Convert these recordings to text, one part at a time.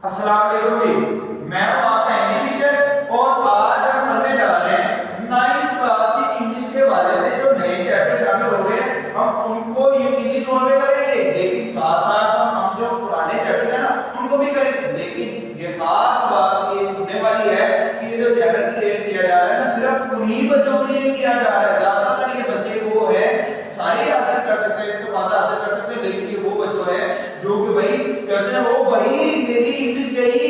अस्सलाम वालेकुम जी, मैं हूं आपका इंग्लिश टीचर और आज हम पढ़ने जा रहे हैं 9th क्लास की इंग्लिश के बारे से जो नए चैप्टर शामिल हो रहे हैं हम उनको यकीनी तौर पे करेंगे, लेकिन साथ साथ हम जो पुराने चैप्टर है ना उनको भी करेंगे। लेकिन ये खास बात ये सुनने वाली है कि जो चैप्टर क्रिएट किया जा रहा है ना सिर्फ उन्हीं बच्चों के लिए किया जा रहा है। ज्यादातर ये बच्चे वो है सारे हासिल कर सकते हैं, इस्तेफादा हासिल कर सकते हैं, लेकिन ये वो बच्चों है जो कि भाई कहते हैं ओ भाई मेरी इंग्लिश गई,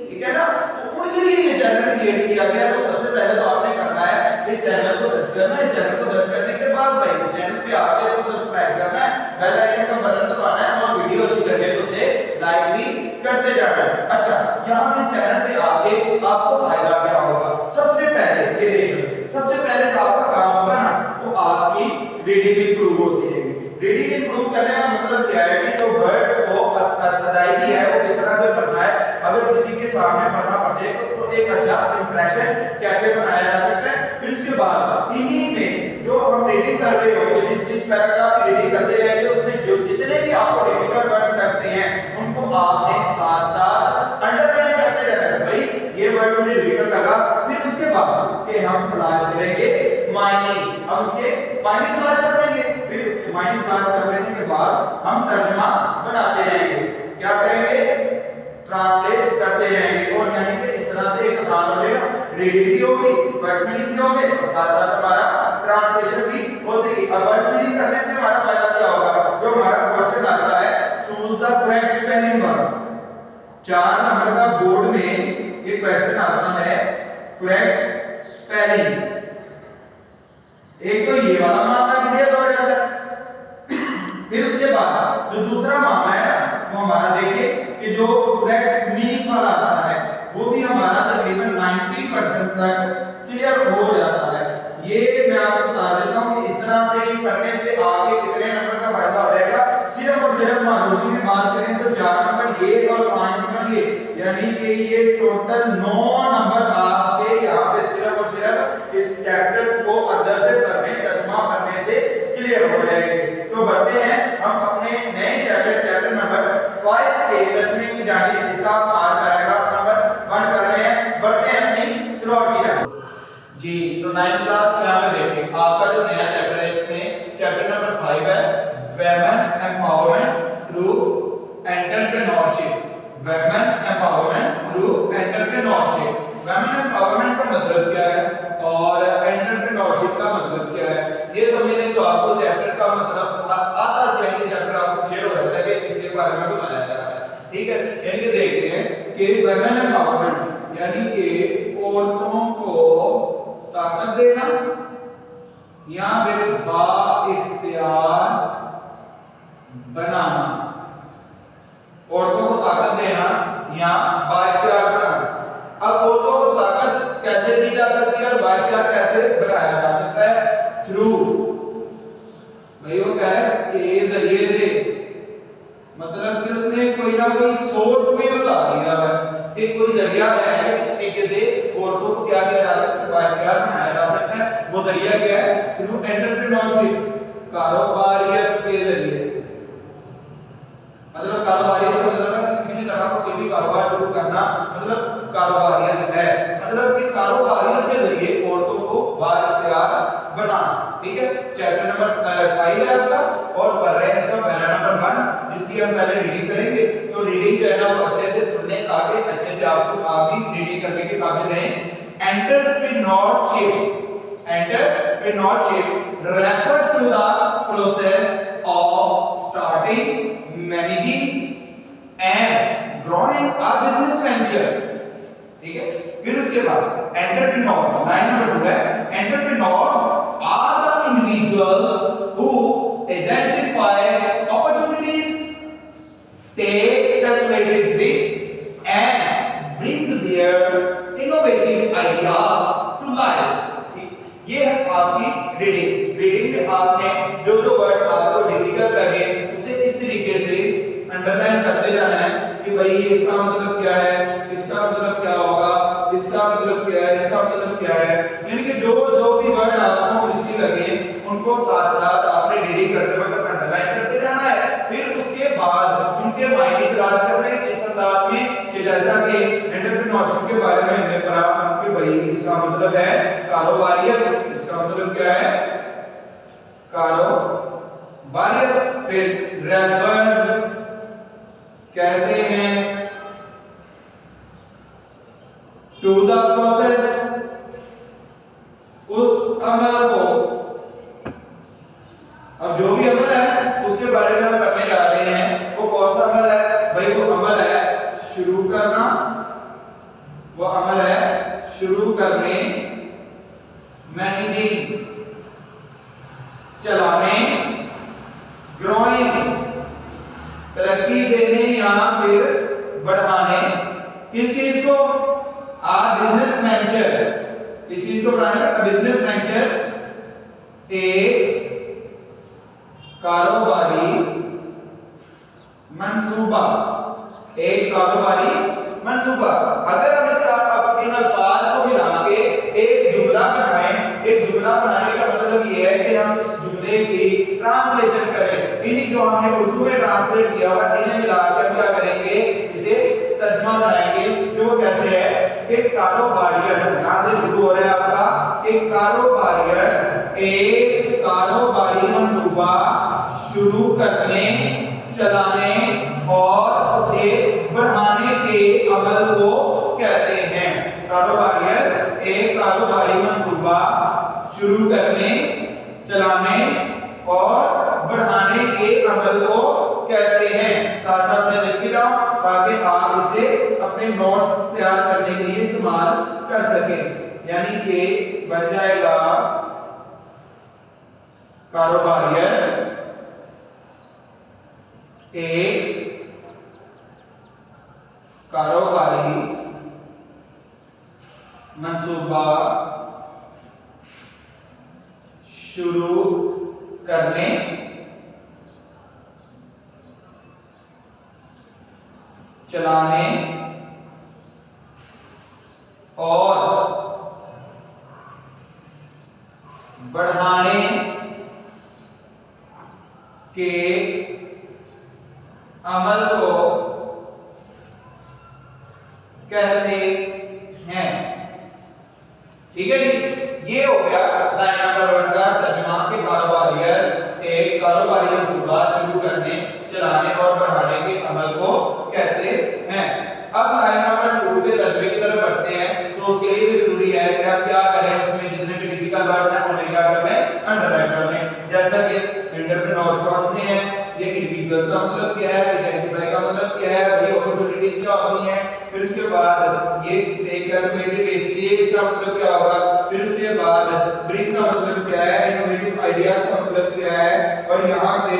ठीक है ना, तो उनके लिए ये चैनल क्रिएट किया गया। तो सबसे पहले तो आपने करना है इस चैनल को सर्च करना है। इस चैनल को सर्च करने के बाद भाई इस चैनल पे आके इसको सब्सक्राइब करना है, बेल आइकन का बटन दबाना है और वीडियो अच्छी लगे तो उसे लाइक भी करते जाना है। अच्छा, यहाँ पे चैनल पे आके आपको फायदा क्या होगा? सबसे पहले ये देख लो, सबसे पहले तो आपका काम होगा ना तो आपकी रीडिंग इंप्रूव होती रहेगी। रीडिंग इंप्रूव करने का मतलब क्या है कि जो वर्ड्स को अदायगी है वो किस तरह से पढ़ना है। अगर किसी के सामने पढ़ना पड़े तो एक अच्छा इंप्रेशन कैसे बनाया जा सकता है। फिर इसके बाद इन्हीं में जो हम रीडिंग कर रहे होंगे, जिस पैराग्राफ की रीडिंग करते जाएंगे उसमें जो जितने भी आपको डिफिकल्ट वर्ड्स लगते हैं उनको आपने साथ साथ अंडरलाइन करते रहना है। भाई ये वर्ड मुझे डिफिकल्ट लगा, फिर उसके बाद उसके हम तलाश करेंगे मायने। अब उसके मायने तलाश कर लेंगे, फिर उसके मायने तलाश कर लेने के बाद हम तर्जुमा बनाते रहेंगे। क्या करेंगे? ट्रांसलेट करते रहेंगे। और यानी कि इस तरह से एक आसान हो जाएगा, रीडिंग भी होगी, वर्ड मीनिंग भी होंगे और साथ साथ हमारा ट्रांसलेशन भी होगी। अब वर्ड मीनिंग करने से हमारा फायदा क्या होगा? जो हमारा क्वेश्चन आता है choose the correct spelling word, 4 number का बोर्ड में ये क्वेश्चन आता है करेक्ट स्पेलिंग। एक तो ये वाला मामला क्लियर हो जाता है। फिर उसके बाद जो दूसरा मामला है ना वो हमारा देखिए कि जो करेक्ट मीनिंग वाला आता है वो भी हमारा तकरीबन 90% तक क्लियर हो जाता है। ये मैं आपको बता देता हूं कि इस तरह से करने से आपके कितने नंबर का फायदा हो जाएगा। सिर्फ और सिर्फ मानोजी में बात करें तो 4 नंबर ये और 5 नंबर ये, यानी कि ये टोटल 9 नंबर आपके यहाँ पे सिर्फ और सिर्फ इस चैप्टर्स को अंदर से पढ़ने तर्जुमा करने से क्लियर हो जाएंगे। तो बढ़ते हैं हम अपने नए चैप्टर नंबर 5 के तर्जुमे की जानिब, जिसका आज पैराग्राफ नंबर 1 कर रहे हैं। बढ़ते हैं अपनी स्लॉट की जानिब जी। तो 9th क्लास यहाँ पे देखिए आपका जो नया चैप्टर है इसमें चैप्टर नंबर 5 है women empowerment through entrepreneurship. Women empowerment through entrepreneurship. Women empowerment का मतलब क्या है और एंटरप्रेन्योरशिप का मतलब क्या है ये समझने तो आपको चैप्टर का मतलब आता है, यानी कि चैप्टर आपको क्लियर हो जाता है कि इसके बारे में बताया जा रहा है। ठीक है, यानी कि देखते हैं कि वुमेन एम्पावरमेंट यानी कि औरतों को ताकत देना या फिर बाइख्तियार बनाना। औरतों को ताकत देना या बाइख्तियार बनाना। अब औरतों को ताकत कैसे दी जा सकती है और बाइख्तियार कैसे बनाया जा सकता है? थ्रू, भाई वो कह रहा है के जरिए से, मतलब कि उसने कोई ना कोई सोर्स भी बता दिया है कि कोई जरिया है किस तरीके से औरतों को क्या किया जा सकता है, बाइख्तियार बनाया जा सकता है। वो जरिया क्या है? थ्रू एंटरप्रेन्योरशिप, कारोबारियत के जरिए से। मतलब कारोबारियत का मतलब है किसी भी तरह का कोई भी कारोबार शुरू करना मतलब कारोबारियत है, मतलब कि कारोबारियत के जरिए औरतों को बाइख्तियार बनाना। ठीक है, चैप्टर नंबर 5 है आपका और पढ़ रहे हैं इसका पहला नंबर 1, जिसकी हम पहले रीडिंग करेंगे। तो रीडिंग जो है ना वो अच्छे से सुनने ताकि अच्छे से आपको आप भी रीडिंग करने के काबिल रहें। Entrepreneurship, entrepreneurship refers to the process of starting, managing and growing a business venture। ठीक है, फिर उसके बाद एंटरप्रेन्योर्स, लाइन नंबर 2 है entrepreneurs are the individuals who identify opportunities, take calculated risk and bring their innovative ideas to life. ये है आपकी reading में आपने जो जो वर्ड आपको डिफिकल्ट लगे उसे इस तरीके से अंडरलाइन करते जाना है कि भाई इसका मतलब क्या है, इसका मतलब क्या होगा, इसका मतलब क्या है, इसका मतलब क्या है। यानी कि जो जो भी वर्ड आपको मुश्किल लगे उनको साथ साथ आपने रीडिंग करते वक्त अंडरलाइन करते जाना है। फिर उसके बाद उनके मायने तलाश करने इस अंदाज में कि एंटरप्रेन्योरशिप के बारे में हमने पढ़ा कि भाई इसका मतलब है कारोबारियत। इसका मतलब क्या है? कारोबारियत। फिर रेफर्स कहते हैं टू द प्रोसेस, उस अमल को। अब जो भी अमल है उसके बारे में हम पढ़ने जा रहे हैं। वो कौन सा अमल है भाई? वो अमल है शुरू करना, वो अमल है शुरू करने, मैनेजिंग चलाने, ग्रोइंग तरक्की देने या फिर बढ़ाने। किस चीज को? आ बिजनेस वेंचर। किस चीज को बढ़ाने? अ बिजनेस वेंचर, एक कारोबारी मंसूबा। एक कारोबारी मंसूबा। अगर हम इसका इन अल्फाज को मिला के एक जुमला बनाएं, एक जुमला बनाने का मतलब ये है कि हम इस जुमले की ट्रांसलेशन करें। इन्हीं जो हमने उर्दू में ट्रांसलेट किया हुआ इन्हें मिला के हम क्या करेंगे? इसे तर्जुमा बनाएंगे। जो वो कैसे है कि कारोबारियत, यहां से शुरू हो रहा है आपका कि कारोबारियत एक कारोबारी मंसूबा शुरू करने, चलाने और उसे बढ़ाने के अमल को कहते हैं। कारोबारियत एक कारोबारी मंसूबा शुरू करने, चलाने और बढ़ाने के अमल को कहते हैं। साथ साथ मैं लिख भी रहा हूं ताकि आप इसे अपने नोट्स तैयार करने के लिए इस्तेमाल कर सकें। यानी कि बन जाएगा कारोबारियत एक कारोबारी मंसूबा शुरू करने, चलाने और बढ़ाने के अमल को कहते हैं। ठीक है जी, ये हो गया लाइन नंबर 1 का तर्जुमा के कारोबारियत एक कारोबारी मंसूबा शुरू करने, चलाने और बढ़ाने के अमल को कहते हैं। अब लाइन नंबर 2 के तर्जुमे की तरफ बढ़ते हैं। तो उसके लिए भी जरूरी है कि हम क्या करें, उसमें जितने भी डिफिकल्ट वर्ड्स हैं उन्हें क्या कर लें? अंडरलाइन कर लें। जैसा कि एंटरप्रेन्योर्स कौन से हैं, ये इंडिविजुअल्स का मतलब क्या है, आइडेंटिफाई का मतलब क्या है, ये अपॉर्चुनिटीज क्या होती हैं। फिर उसके बाद ये एक कैलकुलेटेड रिस्क, इसका मतलब क्या होगा। फिर उसके बाद ब्रिंग का मतलब क्या है, इनोवेटिव आइडियाज का मतलब क्या है, और यहाँ पे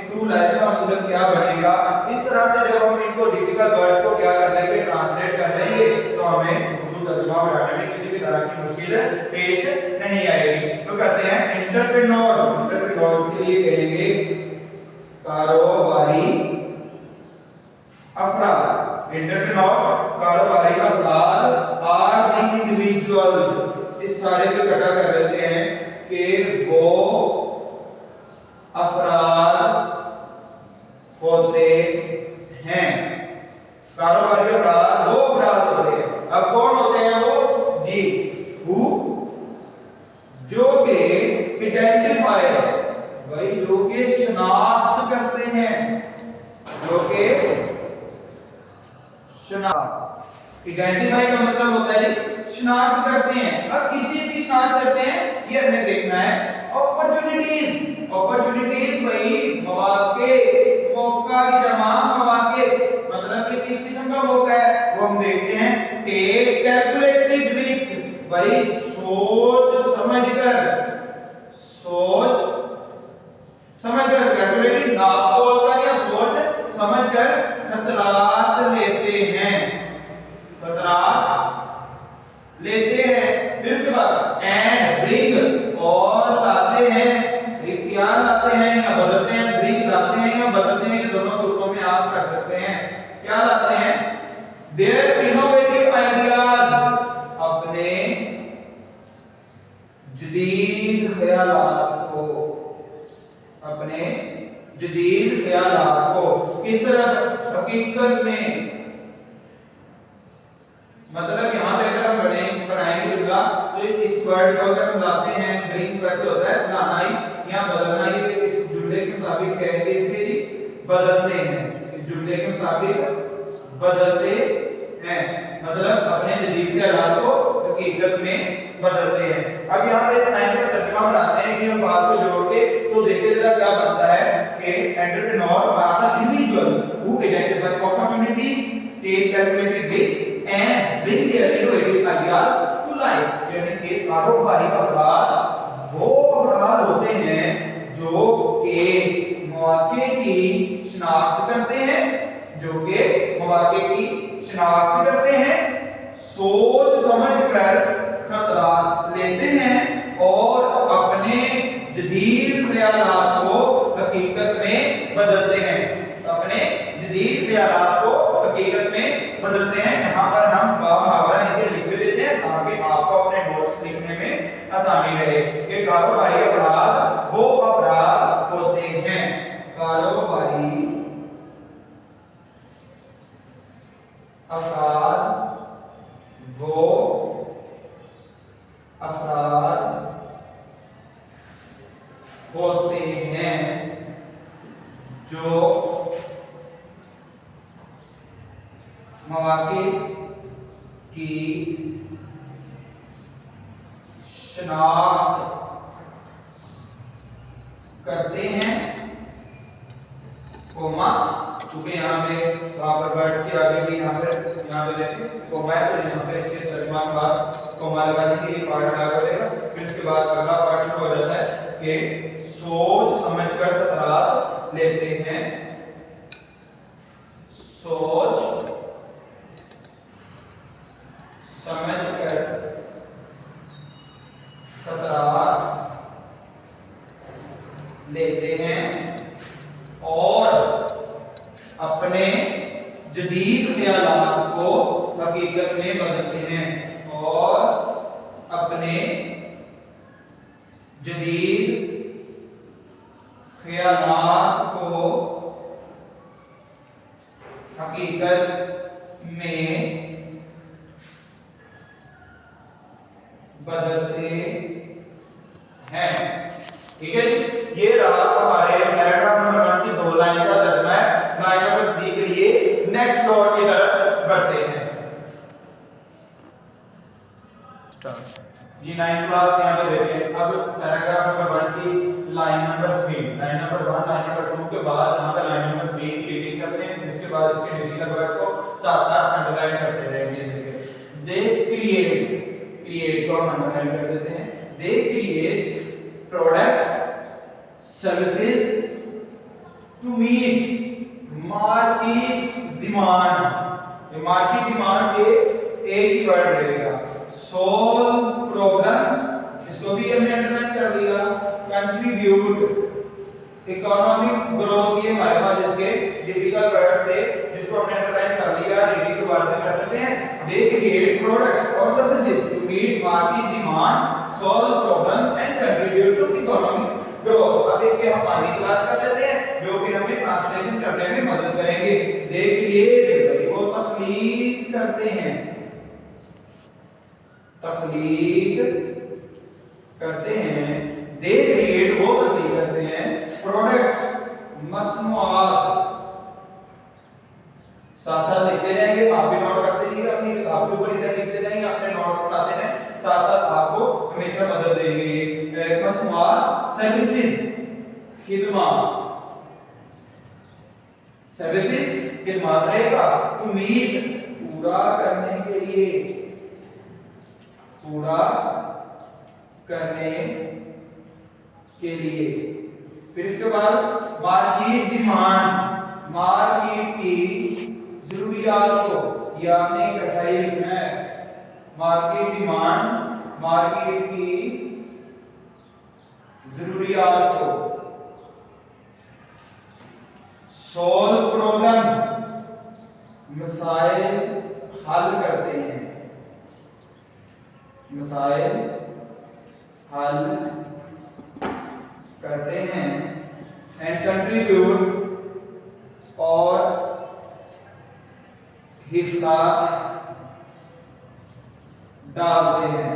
टू लाइफ का मतलब क्या बनेगा। इस तरह से जब हम इनको डिफिकल्ट वर्ड्स को क्या कर लेंगे, ट्रांसलेट कर लेंगे, तो हमें उर्दू तर्जुमा बनाने में किसी भी तरह की मुश्किल पेश नहीं आएगी। तो करते हैं एंटरप्रेन्योर। एंटरप्रेन्योर्स के लिए कहेंगे कारोबारी अफराद। एंटरप्रेन्योर्स कारोबारी अफराद आर द इंडिविजुअल्स, इस सारे को इकट्ठा कर लेते हैं कि वो अफराद होते हैं। कारोबारी अफराद वो अफराद होते हैं। अब कौन होते हैं वो? जी, हु, जो के आइडेंटिफाई, भाई जो के शनाख्त करते हैं, जो के शनाख्त। आइडेंटिफाई का मतलब होता है शनाख्त करते हैं। अब किस चीज की शनाख्त करते हैं ये हमें देखना है। अपॉर्चुनिटीज, अपॉर्चुनिटीज भाई मौके, मौका की जमा मौके, मतलब कि किस किस्म का मौका है वो हम देखते हैं। टेक कैलकुलेटेड रिस्क, भाई सोच समझकर, सोच समझकर, कैलकुलेटेड नाप तोल कर या सोच समझकर खतरात लेते हैं, खतरात लेते हैं। फिर उसके बाद एंड ब्रिंग, और लाते हैं, क्या लाते हैं या बदलते हैं, ब्रिंग लाते हैं या बदलते हैं, दोनों सूत्रों में आप कर सकते हैं। क्या लाते हैं? देयर इनोवेटिव आइडियाज, अपने जदीद ख्यालात को, अपने जदीद ख्यालात को किस तरह हकीकत में मतलब यहाँ पे अगर हम बनाएंगे जुमला तो इस वर्ड को अगर हम लाते हैं ब्रिंग कैसे होता है लाना ही, यहाँ बदलना ही, इस जुमले के मुताबिक कहेंगे इसे जी बदलते हैं, इस जुमले के मुताबिक बदलते हैं, मतलब अपने जदीद ख्यालात को हकीकत में बदलते हैं। अब यहाँ पे इस लाइन का तर्जुमा बनाते हैं कि हम बात को जोड़ के, तो देखिए जरा क्या बनता है कि entrepreneurs are the individuals who identify opportunities, take calculated risk and bring their innovative ideas to life. यानी कि कारोबारी अफराद वो अफराद होते हैं जो कि मौके की शिनाख्त करते हैं, जो कि मौके की शिनाख्त करते हैं, सोच समझकर खतरात लेते हैं और अपने जदीद ख्यालात को हकीकत में बदलते हैं, अपने जदीद ख्यालात को हकीकत में बदलते हैं। यहाँ पर हम मुहावरा नीचे लिख भी देते हैं ताकि आपको अपने नोट्स लिखने में आसानी रहे कि कारोबारी अफराद वो अफराद होते हैं, कारोबारी अफराद वो अफराद होते हैं जो मौके की शिनाख्त करते हैं, कोमा चूंकि यहाँ पे वर्ड से आगे भी यहाँ पे देखें कोमा है तो यहाँ पे इसके तर्जुमा के बाद कोमा लगा देंगे, ये पार्ट लगा पड़ेगा, फिर उसके बाद अगला पार्ट शुरू हो जाता है कि सोच समझकर खतरात लेते हैं, सोच समझकर खतरात लेते हैं और अपने जदीद ख्यालात को हकीकत में बदलते हैं, और अपने जदीद ख्यालात को हकीकत में बदलते हैं। ठीक है जी, ये रहा हमारे पैराग्राफ नंबर 1 की 2 लाइन का तर्जुमा है। लाइन नंबर 3 के लिए नेक्स्ट फ्लोर की तरफ बढ़ते हैं। जी 9th क्लास यहाँ पे देखें, अब पैराग्राफ नंबर 1 की line number 3, line number 1 line number 2 के बाद यहाँ पे लाइन नंबर 3 की रीडिंग करते हैं, इसके बाद इसके डिफिकल्ट वर्ड्स को साथ साथ अंडरलाइन करते रहेंगे। देखिए दे क्रिएट को हम अंडरलाइन कर देते हैं, they create products services to meet market demand. Market demand से एक ही वर्ड रहेगा, सॉल्व प्रॉब्लम्स, इसको भी हमने अंडरलाइन कर दिया, कंट्रीब्यूट इकोनॉमिक ग्रोथ, ये हमारे पास इसके डिफिकल्ट वर्ड्स थे जिसको हमने अंडरलाइन कर लिया। रीडिंग के बाद में कर देते हैं, दे क्रिएट प्रोडक्ट्स और services to meet market demand, solve problems and contribute to economic growth. अब एक के हम आगे क्लास कर लेते हैं जो कि हमें ट्रांसलेशन करने में मदद करेंगे। दे क्रिएट, वो तख्लीक करते हैं, तख्लीक करते हैं, दे क्रिएट वो तख्लीक करते हैं, प्रोडक्ट्स मसनूआत, साथ साथ लिखते रहेंगे, आप भी नोट करते रहिएगा, अपनी किताब के ऊपर ही लिखते रहेंगे, अपने नोट्स बनाते रहें, साथ साथ आपको हमेशा मदद देंगे। मसनूआत सर्विसेज खिदमत, सर्विसेज खिदमत रहेगा, टू मीट पूरा करने के लिए, पूरा करने के लिए। फिर इसके बाद मार्केट डिमांड, मार्केट की जरूरियात को, यह आपने इकट्ठा ही लिखना है, मार्केट डिमांड मार्केट की जरूरियात को, सॉल्व प्रॉब्लम मसाइल हल करते हैं, मसाइल हल करते हैं, एंड कंट्रीब्यूट और हिस्सा डालते हैं।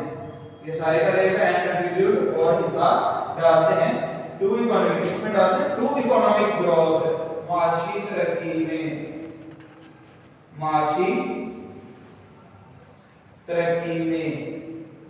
ये सारे का रहेगा एंड कंट्रीब्यूट और हिसाब डालते हैं टू इकोनॉमिक, इसमें डालते हैं टू इकोनॉमिक ग्रोथ, माशी तरक्की में, माशी तरक्की में,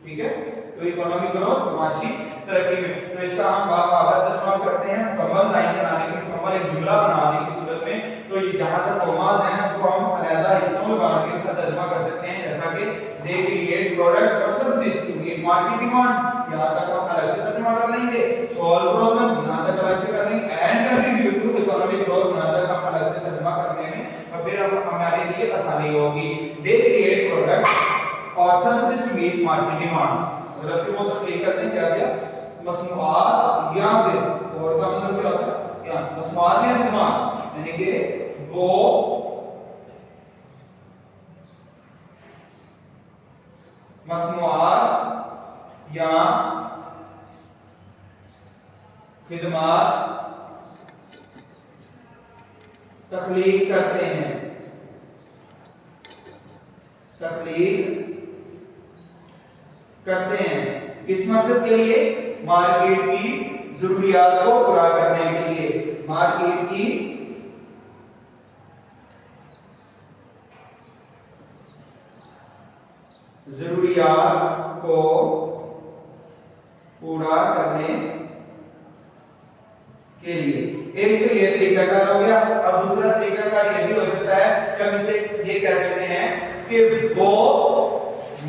ठीक है। तो इकोनॉमिक ग्रोथ माशी तरक्की में, तो इसका हम बाकायदा तर्जुमा करते हैं मुकम्मल लाइन बनाने के, मुकम्मल एक जुमला बनाने की सूरत में। तो ये जहां तक कॉमास हैं उनको हम अलग हिस्सों में बांट के इसका तर्जुमा कर सकते हैं, जैसा कि दे क्रिएट प्रोडक्ट्स और services to meet market demand, यहां तक हम अलग से तर्जुमा कर लेंगे। सॉल्व प्रॉब्लम्स यहां तक अलग से कर लेंगे, and contribute to economic growth यहां तक हम अलग से तर्जुमा करने में और फिर अब हमारे लिए आसानी होगी। दे क्रिएट प्रोडक्ट्स और services to meet market demand, अगर आपके वो तकलीफ करते हैं क्या क्या मसनूआत या फिर और का मतलब क्या होता है या मसनूआत या खिदमत, यानी कि वो मसनूआत या खिदमत तख्लीक करते हैं, तख्लीक करते हैं किस मकसद के लिए? मार्केट की जरूरियात को पूरा करने के लिए, मार्केट की जरूरियात को पूरा करने के लिए। एक तो ये तरीकाकार हो गया। अब दूसरा तरीकाकार ये भी हो सकता है कि हम इसे ये कह सकते हैं कि वो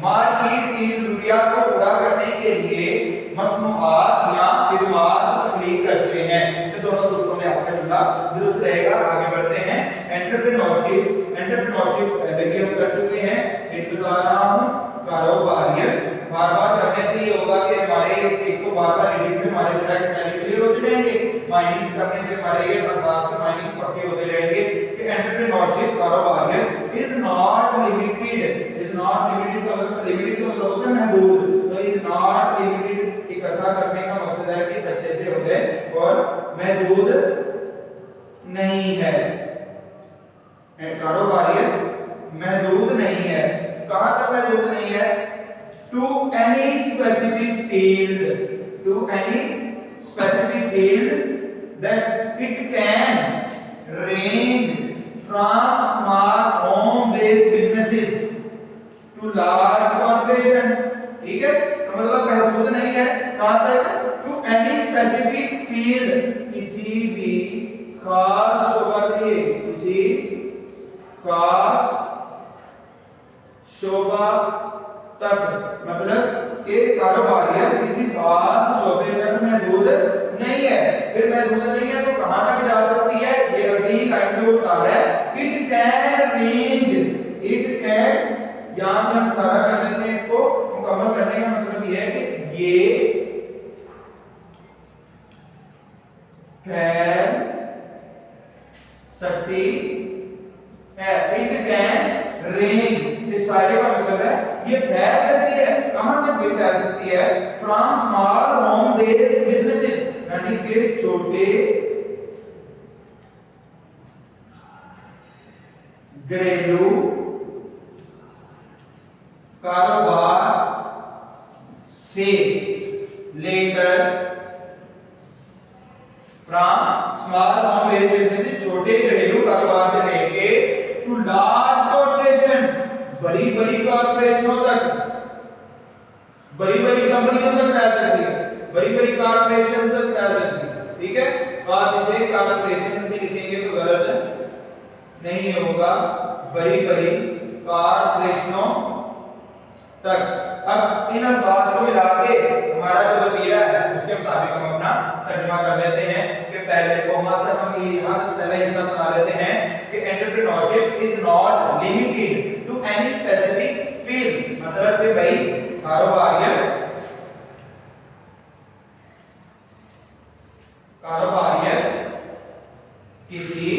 मार्केट की जरूरियात को पूरा करने के लिए मसनूआत या खिदमत तख्लीक करते हैं। तो दोनों सूरतों में आपका जुमला दुरुस्त रहेगा। आगे बढ़ते हैं। एंटरप्रेन्योरशिप, एंटरप्रेन्योरशिप पहले भी हम कर चुके हैं, फिर बता रहा हूं कारोबारियत। बार-बार करने से ये होगा कि हमारे एक तो बार-बार रीडिंग से हमारे टेक्स्ट क्लियर होते रहेंगे, माइनिंग करने से हमारे ये अल्फाज के माइनिंग पक्के होते रहेंगे कि एंटरप्रेन्योरशिप कारोबारियत is not limited, is not limited का मतलब लिमिटेड का मतलब होता है महदूद, तो इज नॉट लिमिटेड इकट्ठा करने का मकसद है कि अच्छे से हो जाए और महदूद नहीं है, कारोबारियत महदूद नहीं है। कहां तक महदूद नहीं है? To any specific field, to any specific field that it can range from small home based businesses to large corporations, ठीक है। तो मतलब महदूद नहीं है कहां तक? टू एनी स्पेसिफिक फील्ड, किसी भी खास शोबा के लिए, किसी खास शोबा तक, मतलब कि कारोबारियत किसी खास शोबे तक महदूद नहीं है। फिर महदूद नहीं है तो कहां तक जा सकती है? ये अगली लाइन में बता रहा है it can range, it can, यहां से हम सारा कर लेते हैं, इसको मुकम्मल करने का मतलब ये है कि ये फैल सकती है, इट कैन रेंज, इस सारे का मतलब है ये फैल सकती है। कहां तक ये फैल सकती है? From small home based businesses, यानी कि छोटे घरेलू कारोबार से लेकर, from small home based businesses, छोटे घरेलू कारोबार से लेके टू लार्ज कॉर्पोरेशन, बड़ी बड़ी कॉर्पोरेशनों तक, बड़ी बड़ी कंपनियों तक फैल सकती है, बड़ी बड़ी कॉर्पोरेशन तक फैल सकती है, ठीक है। आप इसे कॉर्पोरेशन भी लिखेंगे तो गलत नहीं होगा, बड़ी बड़ी कॉर्पोरेशनों तक। अब इन अल्फाज को मिला के हमारा जो वतीरा है उसके मुताबिक हम अपना तर्जुमा कर लेते हैं कि पहले कॉमा से हम ये यहां पहला हिस्सा बना लेते हैं कि entrepreneurship is not limited to any specific field, मतलब कि भाई कारोबारियत, कारोबारियत किसी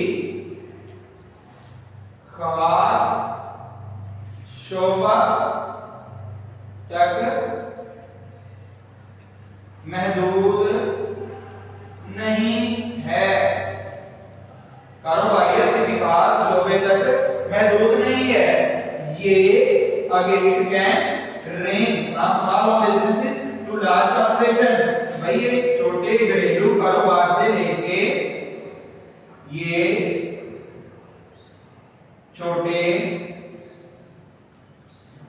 खास शोबा तक महदूद नहीं है, कारोबारियत किसी खास शोबे तक महदूद नहीं है। ये आगे it can range from small home businesses to large corporation। भाई ये छोटे घरेलू कारोबार से लेके ये छोटे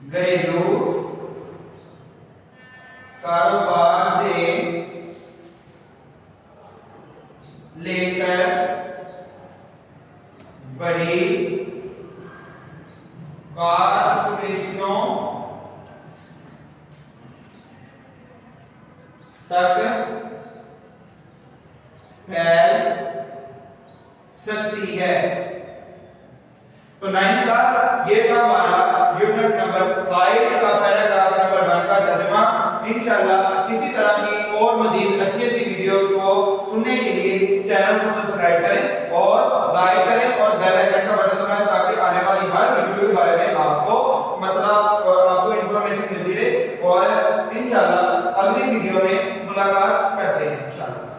घरेलू कारोबार से लेकर बड़ी कॉर्पोरेशनों तक फैल सकती है। तो 9th क्लास ये था हमारा यूनिट नंबर 5 का पैराग्राफ नंबर 1 का तर्जुमा। इंशाल्लाह इसी तरह की और मजीद अच्छी अच्छी वीडियोस को सुनने के लिए चैनल को सब्सक्राइब करें और लाइक करें और बेल आइकन का बटन दबाएं ताकि आने वाली हर वीडियो के बारे में आपको आपको इंफॉर्मेशन मिलती रहे। और इंशाल्लाह अगली वीडियो में मुलाकात करते हैं इंशाल्लाह।